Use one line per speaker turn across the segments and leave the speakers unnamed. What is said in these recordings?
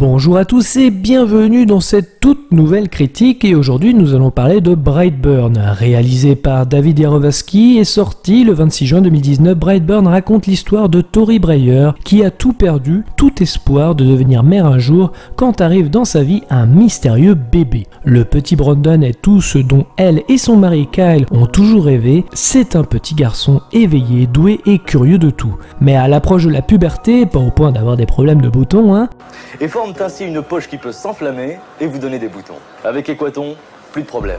Bonjour à tous et bienvenue dans cette toute nouvelle critique, et aujourd'hui nous allons parler de Brightburn. Réalisé par David Yarovasky et sorti le 26 juin 2019, Brightburn raconte l'histoire de Tori Breyer qui a tout perdu, tout espoir de devenir mère un jour quand arrive dans sa vie un mystérieux bébé. Le petit Brandon est tout ce dont elle et son mari Kyle ont toujours rêvé, c'est un petit garçon éveillé, doué et curieux de tout. Mais à l'approche de la puberté, pas au point d'avoir des problèmes de boutons,
et forment ainsi une poche qui peut s'enflammer et vous donner des boutons. Avec Equaton, plus de problème.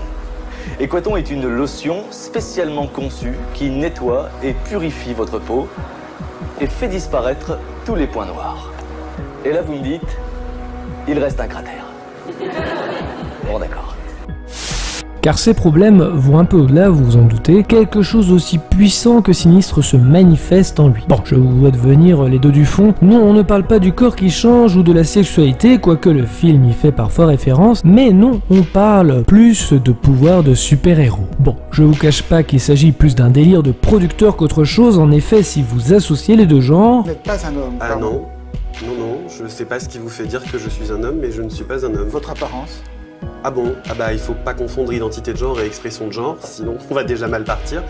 Equaton est une lotion spécialement conçue qui nettoie et purifie votre peau et fait disparaître tous les points noirs. Et là vous me dites, il reste un cratère. Bon d'accord.
Car ces problèmes vont un peu au-delà, vous vous en doutez, quelque chose aussi puissant que sinistre se manifeste en lui. Bon, je vous vois devenir les deux du fond. Non, on ne parle pas du corps qui change ou de la sexualité, quoique le film y fait parfois référence, mais non, on parle plus de pouvoir de super-héros. Bon, je vous cache pas qu'il s'agit plus d'un délire de producteur qu'autre chose, en effet, si vous associez les deux genres...
Vous n'êtes pas un homme,
Ah non, je sais pas ce qui vous fait dire que je suis un homme, mais je ne suis pas un homme.
Votre apparence?
Ah bon? Ah bah il faut pas confondre identité de genre et expression de genre, sinon on va déjà mal partir.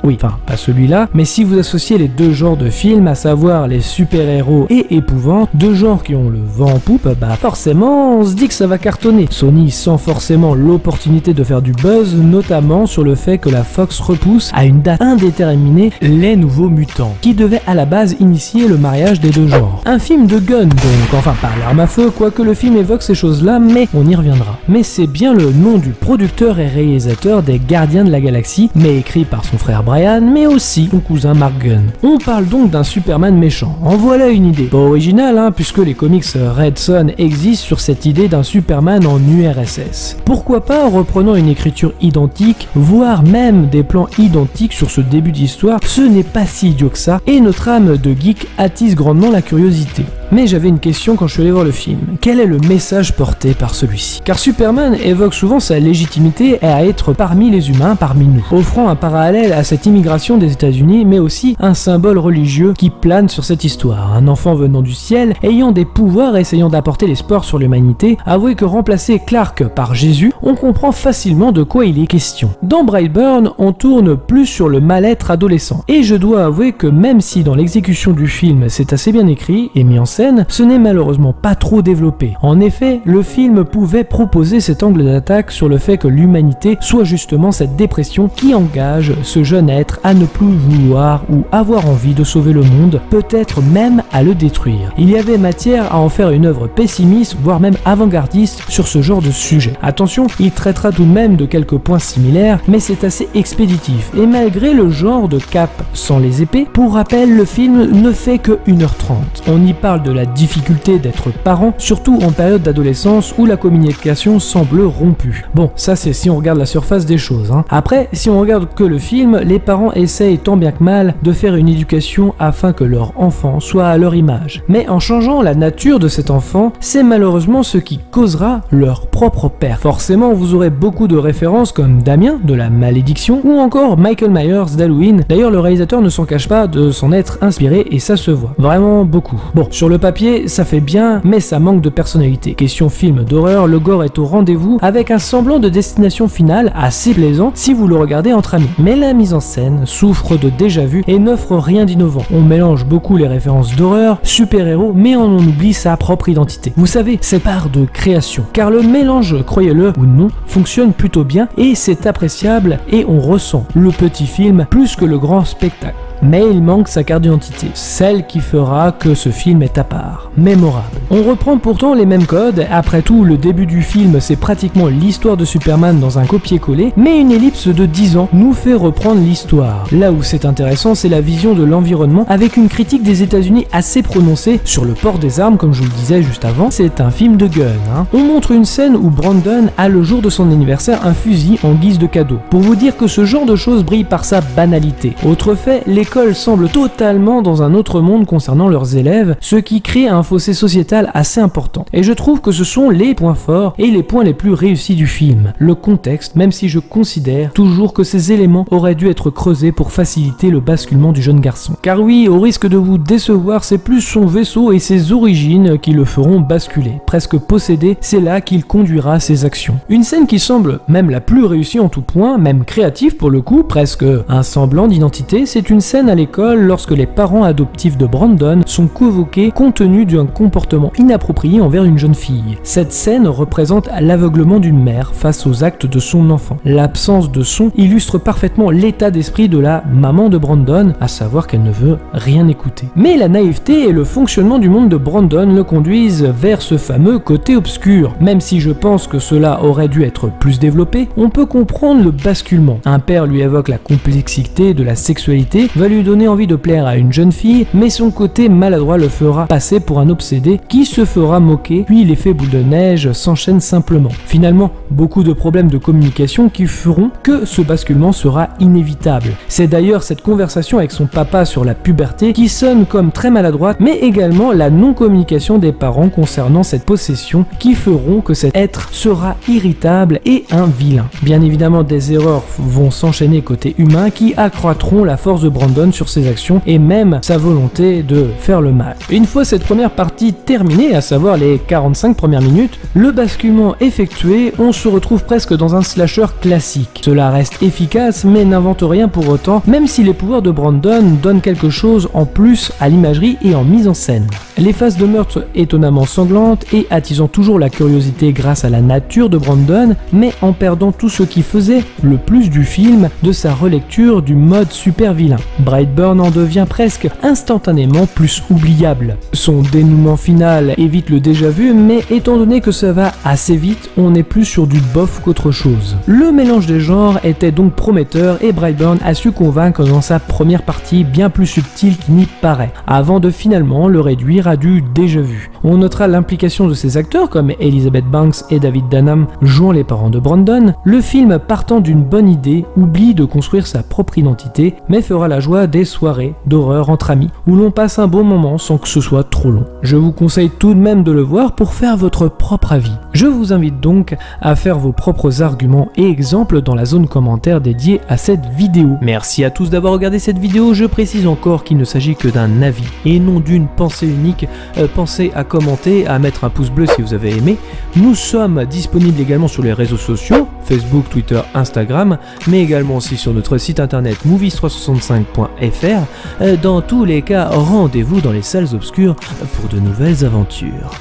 Oui, enfin, pas celui-là, mais si vous associez les deux genres de films, à savoir les super-héros et épouvante, deux genres qui ont le vent en poupe, bah forcément, on se dit que ça va cartonner. Sony sent forcément l'opportunité de faire du buzz, notamment sur le fait que la Fox repousse à une date indéterminée les Nouveaux Mutants, qui devait à la base initier le mariage des deux genres. Un film de gun donc, enfin pas l'arme à feu, quoique le film évoque ces choses-là, mais on y reviendra. Mais c'est bien le nom du producteur et réalisateur des Gardiens de la Galaxie, mais écrit par son frère Brian, mais aussi son cousin Mark Gunn. On parle donc d'un Superman méchant. En voilà une idée. Pas originale, puisque les comics Red Son existent sur cette idée d'un Superman en URSS. Pourquoi pas reprenant une écriture identique, voire même des plans identiques sur ce début d'histoire, ce n'est pas si idiot que ça, et notre âme de geek attise grandement la curiosité. Mais j'avais une question quand je suis allé voir le film. Quel est le message porté par celui-ci? Car Superman évoque souvent sa légitimité à être parmi les humains, parmi nous, offrant un parallèle à cette immigration des États-Unis, mais aussi un symbole religieux qui plane sur cette histoire. Un enfant venant du ciel, ayant des pouvoirs, essayant d'apporter l'espoir sur l'humanité. Avouez que remplacer Clark par Jésus, on comprend facilement de quoi il est question. Dans Brightburn, on tourne plus sur le mal-être adolescent. Et je dois avouer que même si dans l'exécution du film c'est assez bien écrit et mis en scène, ce n'est malheureusement pas trop développé. En effet, le film pouvait proposer cet angle d'attaque sur le fait que l'humanité soit justement cette dépression qui engage ce jeune être à ne plus vouloir ou avoir envie de sauver le monde, peut-être même à le détruire. Il y avait matière à en faire une œuvre pessimiste, voire même avant-gardiste sur ce genre de sujet. Attention, il traitera tout de même de quelques points similaires, mais c'est assez expéditif. Et malgré le genre de cap sans les épées, pour rappel, le film ne fait que 1h30. On y parle de la difficulté d'être parent, surtout en période d'adolescence où la communication semble rompue. Bon, ça c'est si on regarde la surface des choses. Après, si on regarde que le film, les parents essayent tant bien que mal de faire une éducation afin que leur enfant soit à leur image. Mais en changeant la nature de cet enfant, c'est malheureusement ce qui causera leur propre perte. Forcément, vous aurez beaucoup de références comme Damien de la Malédiction ou encore Michael Myers d'Halloween. D'ailleurs, le réalisateur ne s'en cache pas de s'en être inspiré et ça se voit. Vraiment beaucoup. Bon, sur le papier, ça fait bien, mais ça manque de personnalité. Question film d'horreur, le gore est au rendez-vous avec un semblant de destination finale assez plaisant si vous le regardez entre amis. Mais la mise en scène souffre de déjà-vu et n'offre rien d'innovant. On mélange beaucoup les références d'horreur, super-héros, mais on en oublie sa propre identité. Vous savez, c'est part de création. Car le mélange, croyez-le ou non, fonctionne plutôt bien et c'est appréciable et on ressent le petit film plus que le grand spectacle. Mais il manque sa carte d'identité, celle qui fera que ce film est à part, mémorable. On reprend pourtant les mêmes codes, après tout le début du film c'est pratiquement l'histoire de Superman dans un copier-coller, mais une ellipse de 10 ans nous fait reprendre l'histoire. Là où c'est intéressant c'est la vision de l'environnement avec une critique des États-Unis assez prononcée sur le port des armes comme je vous le disais juste avant, c'est un film de gun. On montre une scène où Brandon a le jour de son anniversaire un fusil en guise de cadeau, pour vous dire que ce genre de choses brille par sa banalité. Autre fait, les l'école semble totalement dans un autre monde concernant leurs élèves, ce qui crée un fossé sociétal assez important. Et je trouve que ce sont les points forts et les points les plus réussis du film. Le contexte, même si je considère toujours que ces éléments auraient dû être creusés pour faciliter le basculement du jeune garçon. Car oui, au risque de vous décevoir, c'est plus son vaisseau et ses origines qui le feront basculer. Presque possédé, c'est là qu'il conduira ses actions. Une scène qui semble même la plus réussie en tout point, même créative pour le coup, presque un semblant d'identité, c'est une scène à l'école lorsque les parents adoptifs de Brandon sont convoqués compte tenu d'un comportement inapproprié envers une jeune fille. Cette scène représente l'aveuglement d'une mère face aux actes de son enfant. L'absence de son illustre parfaitement l'état d'esprit de la maman de Brandon, à savoir qu'elle ne veut rien écouter. Mais la naïveté et le fonctionnement du monde de Brandon le conduisent vers ce fameux côté obscur. Même si je pense que cela aurait dû être plus développé, on peut comprendre le basculement. Un père lui évoque la complexité de la sexualité, va lui donner envie de plaire à une jeune fille, mais son côté maladroit le fera passer pour un obsédé qui se fera moquer, puis l'effet boule de neige s'enchaîne simplement. Finalement, beaucoup de problèmes de communication qui feront que ce basculement sera inévitable. C'est d'ailleurs cette conversation avec son papa sur la puberté qui sonne comme très maladroite, mais également la non-communication des parents concernant cette possession qui feront que cet être sera irritable et un vilain. Bien évidemment, des erreurs vont s'enchaîner côté humain qui accroîtront la force de Brandon sur ses actions et même sa volonté de faire le mal. Une fois cette première partie terminée, à savoir les 45 premières minutes, le basculement effectué, on se retrouve presque dans un slasher classique. Cela reste efficace mais n'invente rien pour autant, même si les pouvoirs de Brandon donnent quelque chose en plus à l'imagerie et en mise en scène. Les phases de meurtre étonnamment sanglantes et attisant toujours la curiosité grâce à la nature de Brandon, mais en perdant tout ce qui faisait le plus du film, de sa relecture du mode super vilain. Brightburn en devient presque instantanément plus oubliable. Son dénouement final évite le déjà vu, mais étant donné que ça va assez vite, on est plus sur du bof qu'autre chose. Le mélange des genres était donc prometteur et Brightburn a su convaincre dans sa première partie bien plus subtile qu'il n'y paraît, avant de finalement le réduire à du déjà vu. On notera l'implication de ces acteurs comme Elizabeth Banks et David Dunham jouant les parents de Brandon. Le film, partant d'une bonne idée, oublie de construire sa propre identité, mais fera la joie des soirées d'horreur entre amis où l'on passe un bon moment sans que ce soit trop long. Je vous conseille tout de même de le voir pour faire votre propre avis. Je vous invite donc à faire vos propres arguments et exemples dans la zone commentaire dédiée à cette vidéo. Merci à tous d'avoir regardé cette vidéo. Je précise encore qu'il ne s'agit que d'un avis et non d'une pensée unique. Pensez à commenter, à mettre un pouce bleu si vous avez aimé. Nous sommes disponibles également sur les réseaux sociaux, Facebook, Twitter, Instagram, mais également aussi sur notre site internet movies365.fr. Dans tous les cas, rendez-vous dans les salles obscures pour de nouvelles aventures.